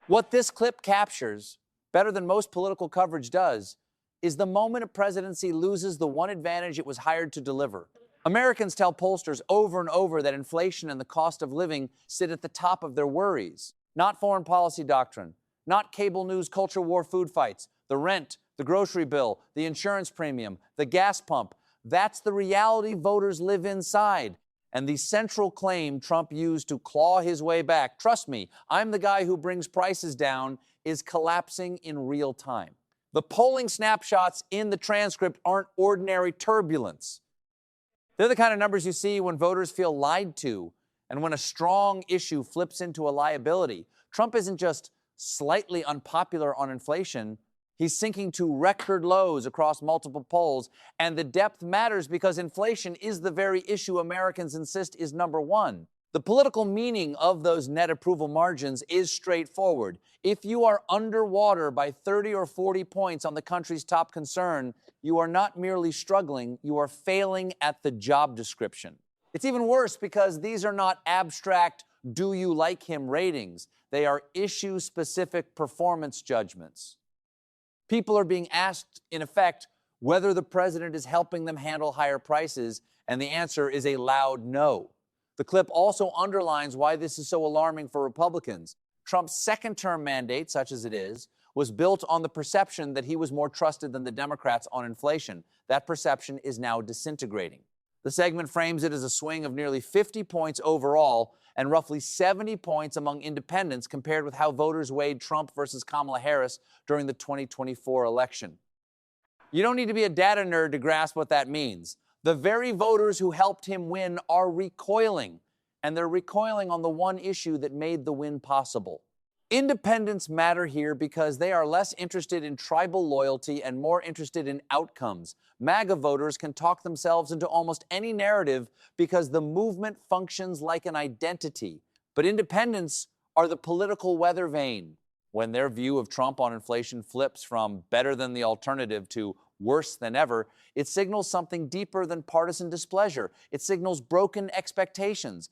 What this clip captures, better than most political coverage does, is the moment a presidency loses the one advantage it was hired to deliver. Americans tell pollsters over and over that inflation and the cost of living sit at the top of their worries. Not foreign policy doctrine, not cable news culture war food fights, the rent, the grocery bill, the insurance premium, the gas pump. That's the reality voters live inside. And the central claim Trump used to claw his way back, trust me, I'm the guy who brings prices down, is collapsing in real time. The polling snapshots in the transcript aren't ordinary turbulence. They're the kind of numbers you see when voters feel lied to and when a strong issue flips into a liability. Trump isn't just slightly unpopular on inflation. He's sinking to record lows across multiple polls, and the depth matters because inflation is the very issue Americans insist is number one. The political meaning of those net approval margins is straightforward. If you are underwater by 30 or 40 points on the country's top concern, you are not merely struggling, you are failing at the job description. It's even worse because these are not abstract, do you like him ratings. They are issue-specific performance judgments. People are being asked, in effect, whether the president is helping them handle higher prices, and the answer is a loud no. The clip also underlines why this is so alarming for Republicans. Trump's second-term mandate, such as it is, was built on the perception that he was more trusted than the Democrats on inflation. That perception is now disintegrating. The segment frames it as a swing of nearly 50 points overall and roughly 70 points among independents compared with how voters weighed Trump versus Kamala Harris during the 2024 election. You don't need to be a data nerd to grasp what that means. The very voters who helped him win are recoiling, and they're recoiling on the one issue that made the win possible. Independents matter here because they are less interested in tribal loyalty and more interested in outcomes. MAGA voters can talk themselves into almost any narrative because the movement functions like an identity. But independents are the political weather vane. When their view of Trump on inflation flips from better than the alternative to worse than ever, it signals something deeper than partisan displeasure. It signals broken expectations.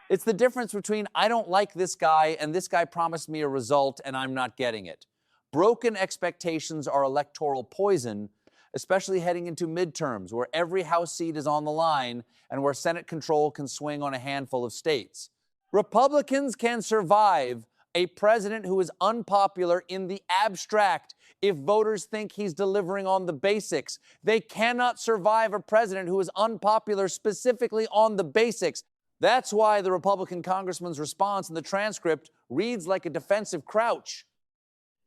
It's the difference between I don't like this guy and this guy promised me a result and I'm not getting it. Broken expectations are electoral poison, especially heading into midterms where every House seat is on the line and where Senate control can swing on a handful of states. Republicans can survive a president who is unpopular in the abstract if voters think he's delivering on the basics. They cannot survive a president who is unpopular specifically on the basics. That's why the Republican congressman's response in the transcript reads like a defensive crouch.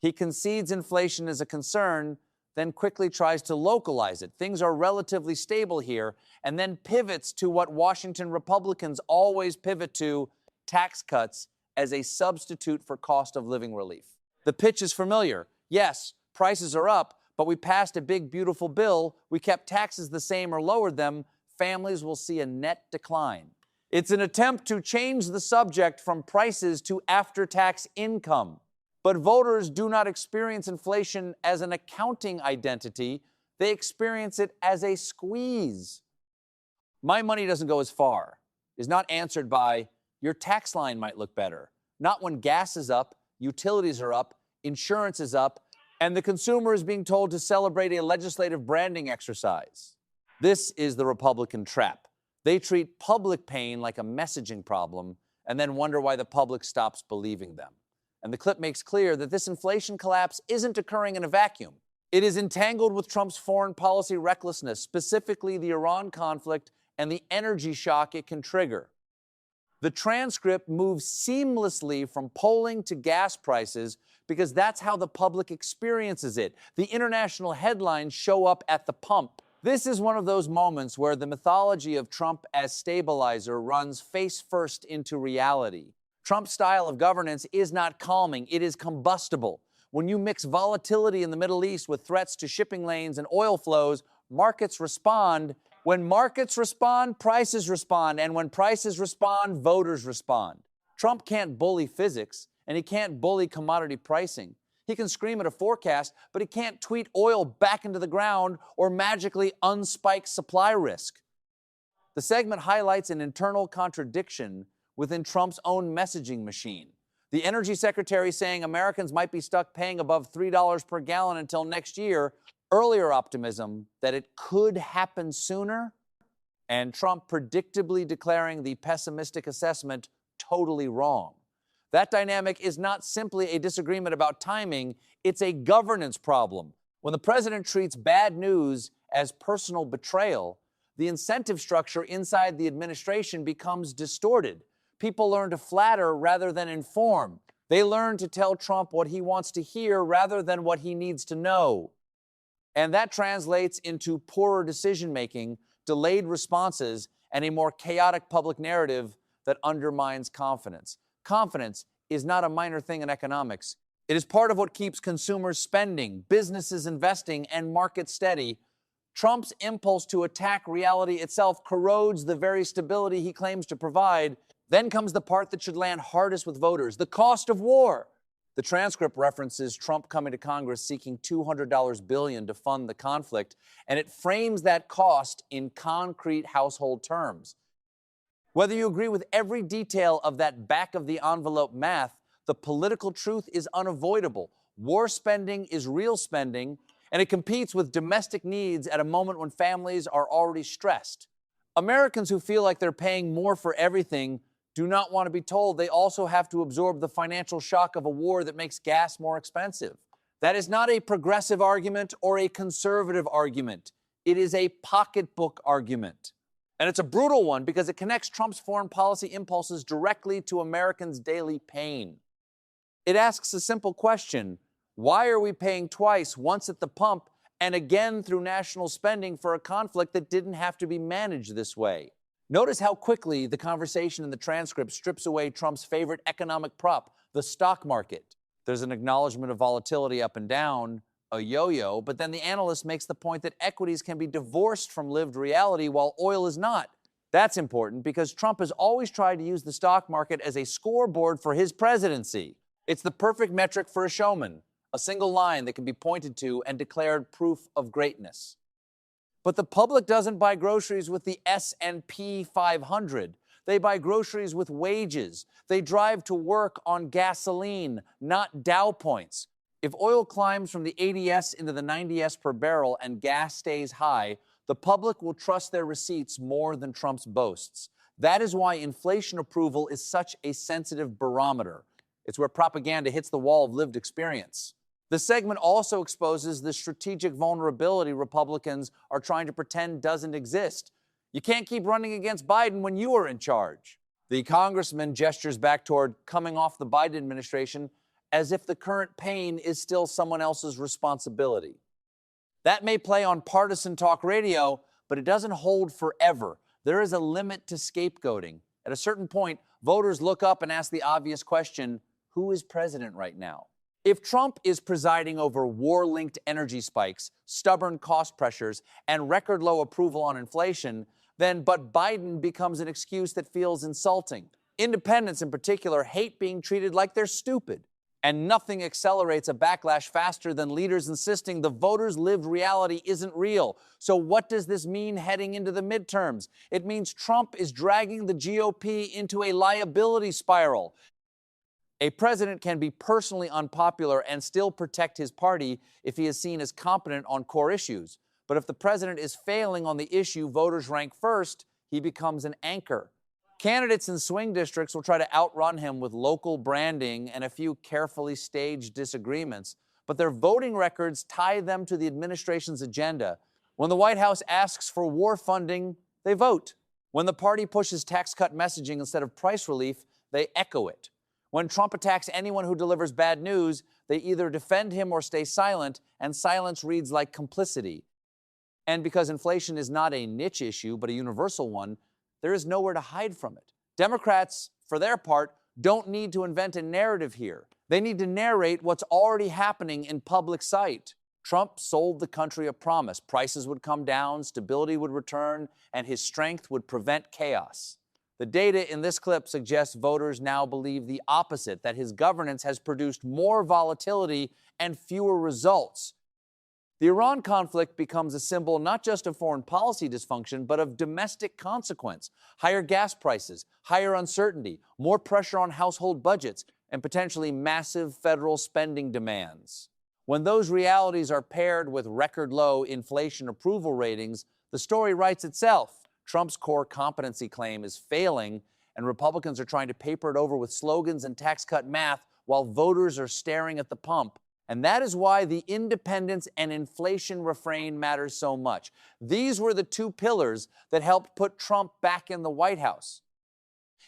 He concedes inflation is a concern, then quickly tries to localize it. Things are relatively stable here, and then pivots to what Washington Republicans always pivot to, tax cuts as a substitute for cost of living relief. The pitch is familiar. Yes, prices are up, but we passed a big, beautiful bill. We kept taxes the same or lowered them. Families will see a net decline. It's an attempt to change the subject from prices to after-tax income. But voters do not experience inflation as an accounting identity. They experience it as a squeeze. My money doesn't go as far is not answered by your tax line might look better. Not when gas is up, utilities are up, insurance is up, and the consumer is being told to celebrate a legislative branding exercise. This is the Republican trap. They treat public pain like a messaging problem and then wonder why the public stops believing them. And the clip makes clear that this inflation collapse isn't occurring in a vacuum. It is entangled with Trump's foreign policy recklessness, specifically the Iran conflict and the energy shock it can trigger. The transcript moves seamlessly from polling to gas prices because that's how the public experiences it. The international headlines show up at the pump. This is one of those moments where the mythology of Trump as stabilizer runs face first into reality. Trump's style of governance is not calming, it is combustible. When you mix volatility in the Middle East with threats to shipping lanes and oil flows, markets respond. When markets respond, prices respond. And when prices respond, voters respond. Trump can't bully physics, and he can't bully commodity pricing. He can scream at a forecast, but he can't tweet oil back into the ground or magically unspike supply risk. The segment highlights an internal contradiction within Trump's own messaging machine. The energy secretary saying Americans might be stuck paying above $3 per gallon until next year, earlier optimism that it could happen sooner, and Trump predictably declaring the pessimistic assessment totally wrong. That dynamic is not simply a disagreement about timing, it's a governance problem. When the president treats bad news as personal betrayal, the incentive structure inside the administration becomes distorted. People learn to flatter rather than inform. They learn to tell Trump what he wants to hear rather than what he needs to know. And that translates into poorer decision-making, delayed responses, and a more chaotic public narrative that undermines confidence. Confidence is not a minor thing in economics. It is part of what keeps consumers spending, businesses investing, and markets steady. Trump's impulse to attack reality itself corrodes the very stability he claims to provide. Then comes the part that should land hardest with voters, the cost of war. The transcript references Trump coming to Congress seeking $200 billion to fund the conflict, and it frames that cost in concrete household terms. Whether you agree with every detail of that back-of-the-envelope math, the political truth is unavoidable. War spending is real spending, and it competes with domestic needs at a moment when families are already stressed. Americans who feel like they're paying more for everything do not want to be told they also have to absorb the financial shock of a war that makes gas more expensive. That is not a progressive argument or a conservative argument. It is a pocketbook argument. And it's a brutal one because it connects Trump's foreign policy impulses directly to Americans' daily pain. It asks a simple question: why are we paying twice, once at the pump and again through national spending for a conflict that didn't have to be managed this way? Notice how quickly the conversation in the transcript strips away Trump's favorite economic prop, the stock market. There's an acknowledgement of volatility up and down, a yo-yo, but then the analyst makes the point that equities can be divorced from lived reality while oil is not. That's important because Trump has always tried to use the stock market as a scoreboard for his presidency. It's the perfect metric for a showman, a single line that can be pointed to and declared proof of greatness. But the public doesn't buy groceries with the S&P 500. They buy groceries with wages. They drive to work on gasoline, not Dow points. If oil climbs from the 80s into the 90s per barrel and gas stays high, the public will trust their receipts more than Trump's boasts. That is why inflation approval is such a sensitive barometer. It's where propaganda hits the wall of lived experience. The segment also exposes the strategic vulnerability Republicans are trying to pretend doesn't exist. You can't keep running against Biden when you are in charge. The congressman gestures back toward coming off the Biden administration as if the current pain is still someone else's responsibility. That may play on partisan talk radio, but it doesn't hold forever. There is a limit to scapegoating. At a certain point, voters look up and ask the obvious question: who is president right now? If Trump is presiding over war-linked energy spikes, stubborn cost pressures, and record-low approval on inflation, then but Biden becomes an excuse that feels insulting. Independents in particular hate being treated like they're stupid. And nothing accelerates a backlash faster than leaders insisting the voters' lived reality isn't real. So what does this mean heading into the midterms? It means Trump is dragging the GOP into a liability spiral. A president can be personally unpopular and still protect his party if he is seen as competent on core issues. But if the president is failing on the issue voters rank first, he becomes an anchor. Candidates in swing districts will try to outrun him with local branding and a few carefully staged disagreements, but their voting records tie them to the administration's agenda. When the White House asks for war funding, they vote. When the party pushes tax cut messaging instead of price relief, they echo it. When Trump attacks anyone who delivers bad news, they either defend him or stay silent, and silence reads like complicity. And because inflation is not a niche issue, but a universal one, there is nowhere to hide from it. Democrats, for their part, don't need to invent a narrative here. They need to narrate what's already happening in public sight. Trump sold the country a promise. Prices would come down, stability would return, and his strength would prevent chaos. The data in this clip suggests voters now believe the opposite, that his governance has produced more volatility and fewer results. The Iran conflict becomes a symbol not just of foreign policy dysfunction, but of domestic consequence. Higher gas prices, higher uncertainty, more pressure on household budgets, and potentially massive federal spending demands. When those realities are paired with record-low inflation approval ratings, the story writes itself. Trump's core competency claim is failing, and Republicans are trying to paper it over with slogans and tax cut math while voters are staring at the pump. And that is why the independence and inflation refrain matters so much. These were the two pillars that helped put Trump back in the White House.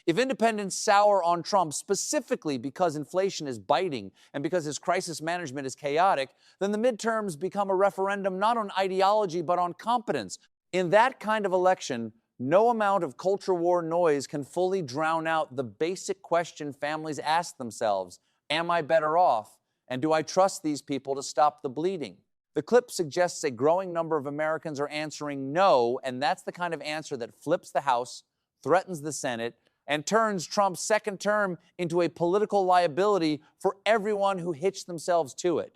If independents sour on Trump specifically because inflation is biting and because his crisis management is chaotic, then the midterms become a referendum not on ideology but on competence. In that kind of election, no amount of culture war noise can fully drown out the basic question families ask themselves: am I better off? And do I trust these people to stop the bleeding? The clip suggests a growing number of Americans are answering no, and that's the kind of answer that flips the House, threatens the Senate, and turns Trump's second term into a political liability for everyone who hitched themselves to it.